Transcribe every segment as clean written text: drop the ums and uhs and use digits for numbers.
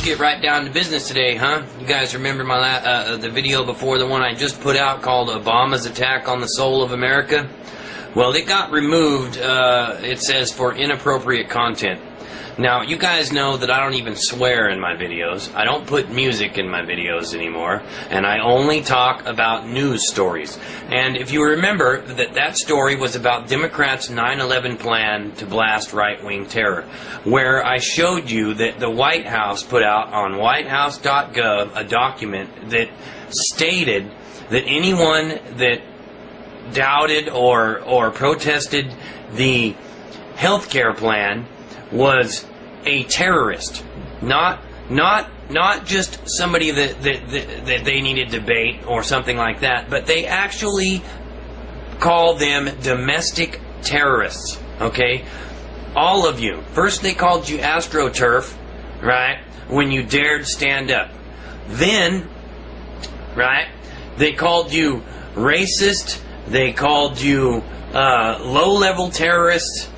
get right down to business today, huh? You guys remember my the video before the one I just put out called Obama's Attack on the Soul of America? Well, it got removed, it says, for inappropriate content. Now, you guys know that I don't even swear in my videos. I don't put music in my videos anymore. And I only talk about news stories. And if you remember, that story was about Democrats' 9/11 plan to blast right-wing terror, where I showed you that the White House put out on whitehouse.gov a document that stated that anyone that doubted or protested the health care plan was a terrorist, not just somebody that they needed to debate or something like that, but they actually call them domestic terrorists. Okay, all of you. First they called you AstroTurf, right? When you dared stand up. Then, right? They called you racist. They called you low-level terrorists.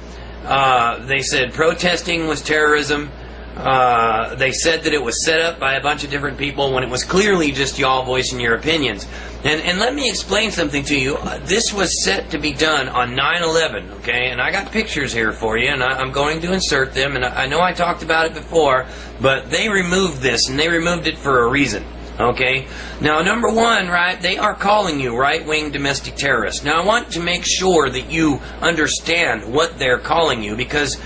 They said protesting was terrorism. They said that it was set up by a bunch of different people when it was clearly just y'all voicing your opinions. And let me explain something to you. This was set to be done on 9/11, okay? And I got pictures here for you, and I'm going to insert them. And I know I talked about it before, but they removed this, and they removed it for a reason. Okay? Now, number one, right, they are calling you right-wing domestic terrorists. Now, I want to make sure that you understand what they're calling you, because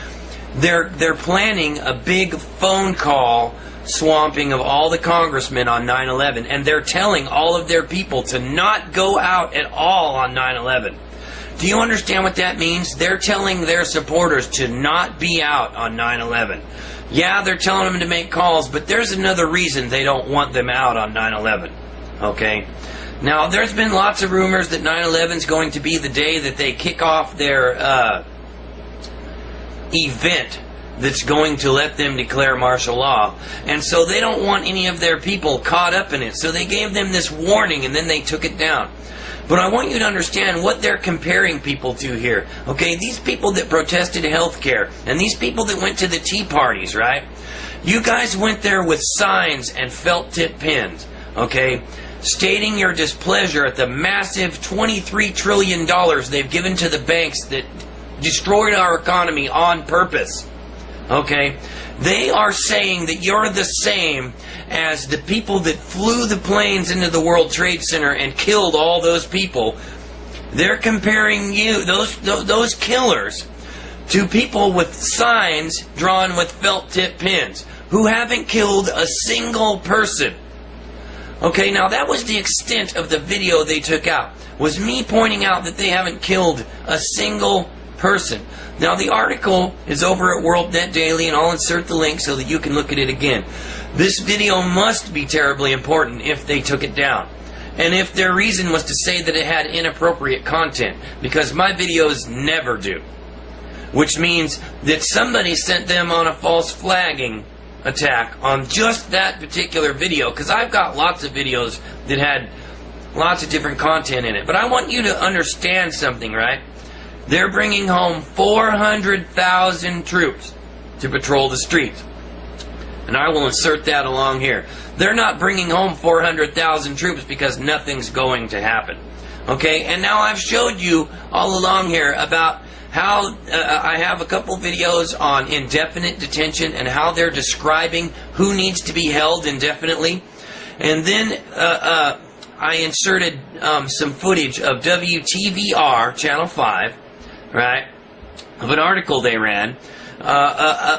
they're planning a big phone call swamping of all the congressmen on 9/11, and they're telling all of their people to not go out at all on 9/11. Do you understand what that means? They're telling their supporters to not be out on 9/11. Yeah, they're telling them to make calls, but there's another reason they don't want them out on 9/11. Okay? Now, there's been lots of rumors that 9/11 is going to be the day that they kick off their event that's going to let them declare martial law. And so they don't want any of their people caught up in it. So they gave them this warning, and then they took it down. But I want you to understand what they're comparing people to here. Okay, these people that protested health care, and these people that went to the tea parties, right? You guys went there with signs and felt tip pins, okay, stating your displeasure at the massive $23 trillion they've given to the banks that destroyed our economy on purpose. Okay? They are saying that you're the same as the people that flew the planes into the World Trade Center and killed all those people. They're comparing you, those killers, to people with signs drawn with felt tip pins who haven't killed a single person. Okay, now that was the extent of the video they took out, was me pointing out that they haven't killed a single person. Now, the article is over at WorldNet Daily, and I'll insert the link so that you can look at it again. This video must be terribly important if they took it down. And if their reason was to say that it had inappropriate content, because my videos never do. Which means that somebody sent them on a false flagging attack on just that particular video, because I've got lots of videos that had lots of different content in it. But I want you to understand something, right? They're bringing home 400,000 troops to patrol the streets. And I will insert that along here. They're not bringing home 400,000 troops because nothing's going to happen. Okay? And now I've showed you all along here about how I have a couple videos on indefinite detention and how they're describing who needs to be held indefinitely. And then I inserted some footage of WTVR, Channel 5, right, of an article they ran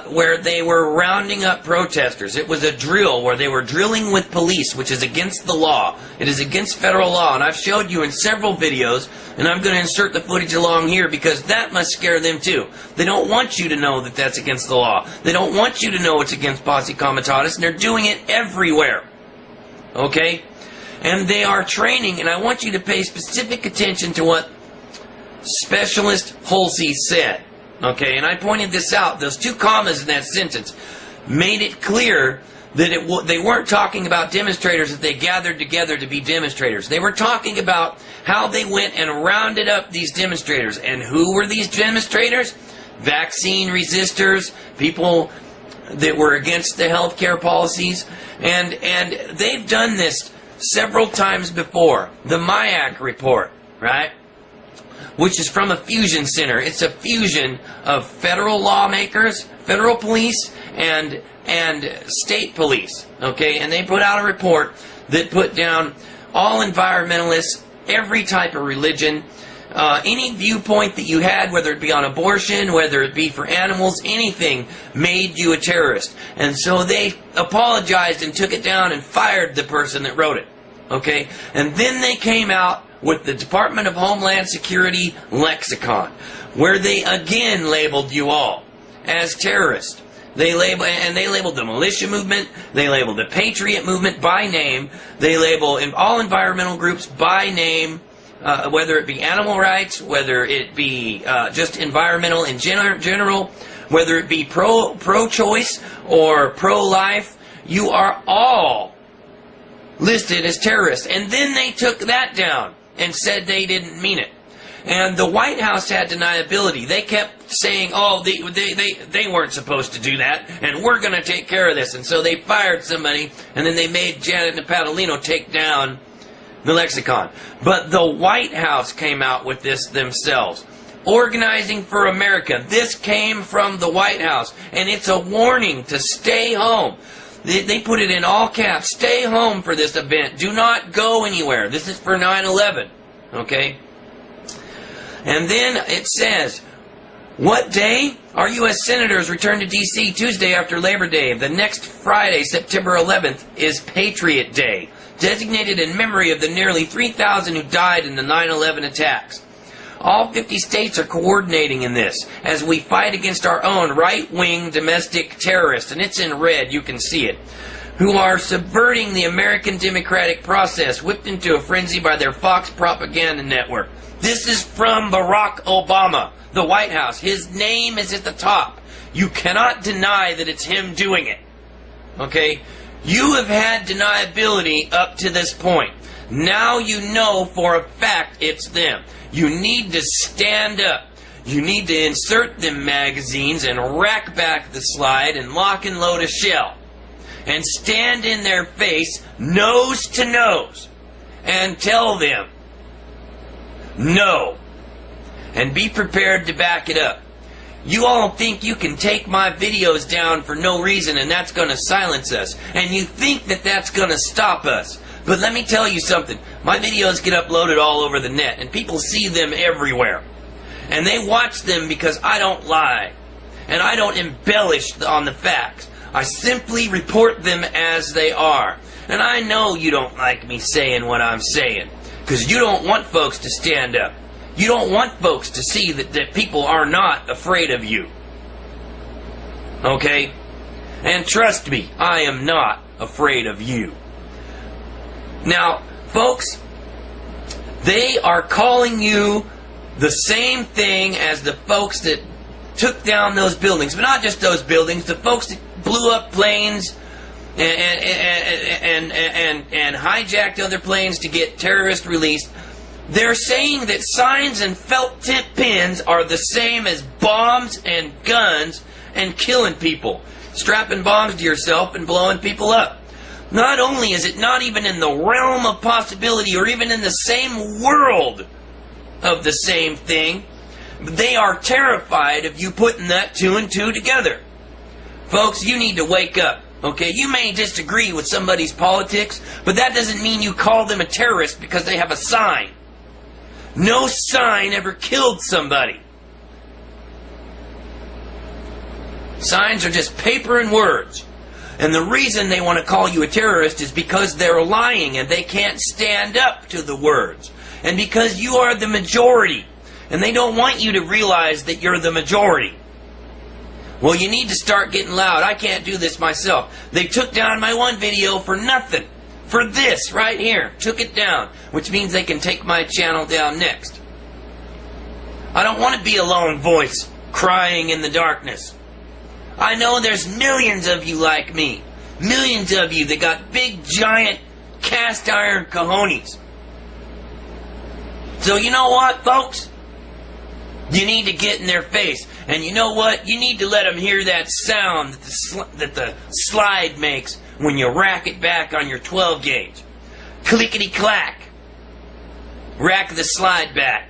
where they were rounding up protesters. It was a drill where they were drilling with police, which is against the law. It is against federal law, and I've showed you in several videos, and I'm going to insert the footage along here because that must scare them too. They don't want you to know that that's against the law. They don't want you to know it's against posse comitatus, and they're doing it everywhere. Okay? And they are training, and I want you to pay specific attention to what Specialist Halsey said. Okay, and I pointed this out. Those two commas in that sentence made it clear that they weren't talking about demonstrators that they gathered together to be demonstrators. They were talking about how they went and rounded up these demonstrators. And who were these demonstrators? Vaccine resistors, people that were against the healthcare policies, and they've done this several times before. The MIAC report, right? Which is from a fusion center. It's a fusion of federal lawmakers, federal police, and state police. Okay, and they put out a report that put down all environmentalists, every type of religion, any viewpoint that you had, whether it be on abortion, whether it be for animals, anything, made you a terrorist. And so they apologized and took it down and fired the person that wrote it. Okay? And then they came out with the Department of Homeland Security lexicon, where they again labeled you all as terrorists. They labeled the militia movement, they labeled the patriot movement by name, they label all environmental groups by name, whether it be animal rights, whether it be just environmental in general, whether it be pro-choice or pro-life, you are all listed as terrorists. And then they took that down and said they didn't mean it. And the White House had deniability. They kept saying, oh, they weren't supposed to do that, and we're going to take care of this. And so they fired somebody, and then they made Janet Napolitano take down the lexicon. But the White House came out with this themselves. Organizing for America. This came from the White House, and it's a warning to stay home. They put it in all caps. Stay home for this event. Do not go anywhere. This is for 9/11. Okay? And then it says, what day? Our U.S. senators return to D.C. Tuesday after Labor Day. The next Friday, September 11th, is Patriot Day, designated in memory of the nearly 3,000 who died in the 9/11 attacks. All 50 states are coordinating in this as we fight against our own right-wing domestic terrorists, and it's in red, you can see it, who are subverting the American democratic process, whipped into a frenzy by their Fox propaganda network. This is from Barack Obama, the White House. His name is at the top. You cannot deny that it's him doing it. Okay? You have had deniability up to this point. Now you know for a fact it's them. You need to stand up. You need to insert them magazines and rack back the slide and lock and load a shell. And stand in their face, nose to nose, and tell them, no. And be prepared to back it up. You all think you can take my videos down for no reason and that's going to silence us. And you think that that's going to stop us. But let me tell you something. My videos get uploaded all over the net and people see them everywhere. And they watch them because I don't lie. And I don't embellish on the facts. I simply report them as they are. And I know you don't like me saying what I'm saying. Because you don't want folks to stand up. You don't want folks to see that people are not afraid of you. Okay? And trust me, I am not afraid of you. Now, folks, they are calling you the same thing as the folks that took down those buildings. But not just those buildings, the folks that blew up planes and hijacked other planes to get terrorists released. They're saying that signs and felt tip pins are the same as bombs and guns and killing people. Strapping bombs to yourself and blowing people up. Not only is it not even in the realm of possibility or even in the same world of the same thing, they are terrified of you putting that two and two together. Folks, you need to wake up. Okay, you may disagree with somebody's politics, but that doesn't mean you call them a terrorist because they have a sign. No sign ever killed somebody. Signs are just paper and words. And the reason they want to call you a terrorist is because they're lying and they can't stand up to the words. And because you are the majority. And they don't want you to realize that you're the majority. Well, you need to start getting loud. I can't do this myself. They took down my one video for nothing. For this right here. Took it down. Which means they can take my channel down next. I don't want to be a lone voice crying in the darkness. I know there's millions of you like me. Millions of you that got big, giant, cast iron cojones. So you know what, folks? You need to get in their face. And you know what? You need to let them hear that sound that the slide makes when you rack it back on your 12 gauge. Clickety-clack. Rack the slide back.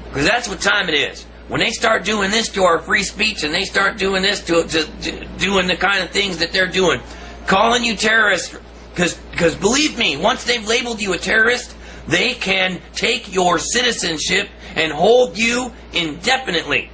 Because that's what time it is. When they start doing this to our free speech, and they start doing this to doing the kind of things that they're doing, calling you terrorists, because believe me, once they've labeled you a terrorist, they can take your citizenship and hold you indefinitely.